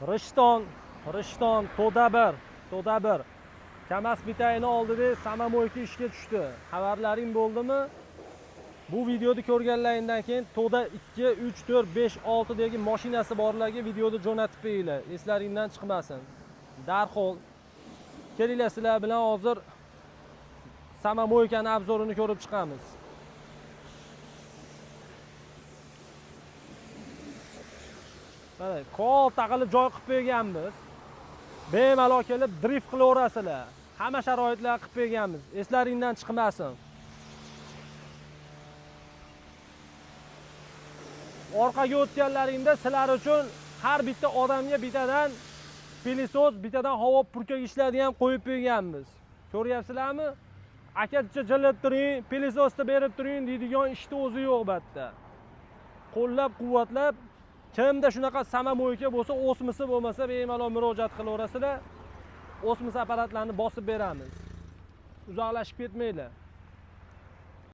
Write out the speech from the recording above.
Rishton to'da bir. Kamaz bitayini oldida samomoyka ishga tushdi. Xabarlaring bo'ldimi? Bu videoni ko'rganlaringdan keyin to'da 2, 3, 4, 5, 6 dagi mashinasi borlarga videoni jo'natib qo'yinglar. Eslaringdan chiqmasin. Darhol kelinglar sizlar bilan hozir samomoykani obzorini ko'rib chiqamiz. Mana kalta qilib joy qilib qo'yganmiz. Bemalol kelib drift qilaverasizlar. Hamma sharoitlar qilib qo'yganmiz. Eslaringdan chiqmasin. Orqaga o'tganlaringda sizlar uchun har bitta odamga bittadan pilisos, bittadan havo purkagichlarini ham qo'yib qo'yganmiz. Ko'ryapsizlarmi? Aka-cha jilib turing, pilisosni berib turing deydigan ishni o'zi yo'q batda. Qo'llab-quvvatlab kimda shunaqa samomoyka bo'lsa, o'smisi bo'lmasa bemalol murojaat qilaverasizlar. O'smis apparatlarini bosib beramiz. Uzoqlashib ketmanglar.